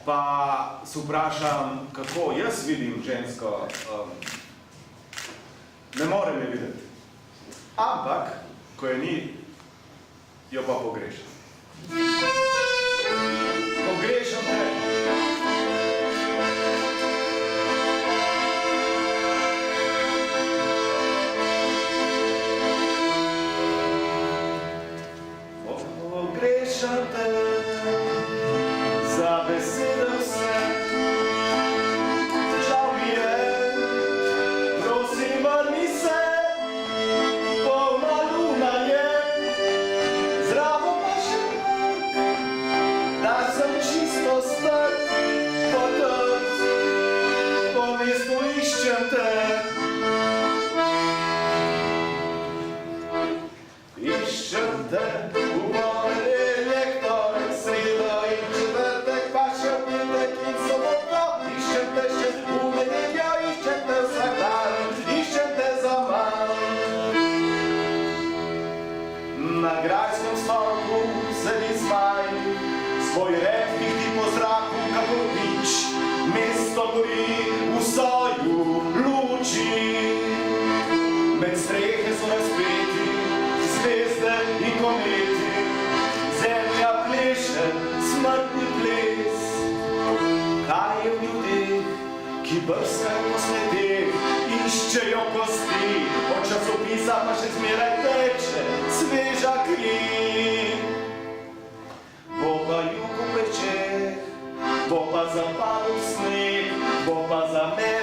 pa se vprašam, kako jaz vidim žensko, ne morem je videti. Ampak, ko je ni, jo pa pogrešam. Pogrešam te. Pogrešam te, za besede vse. Žal mi je, prosim, vrni se, polna luna je, zraven pa še mrk, da sem čisto strk, potrt, po mestu iščem te. Iščem te, v ponedeljek, torek, sredo in četrtek, pa še v petek in soboto. Iščem te še v nedeljo, iščem te vsak dan, iščem te zaman. Na grajskem stolpu sedi zmaj, svoj rep vihti po zraku, kakor bič. Mesto gori v soju luči, med strehe so razpeti zvezde in kometi, zemlja pleše, smrtni ples. Kaj je v ljudeh, ki brskajo po sledeh, iščejo kosti, od časopisa pa še zmeraj teče sveža kri. Bo pa jug v pečeh, bo pa zapadel sneg, bo pa za me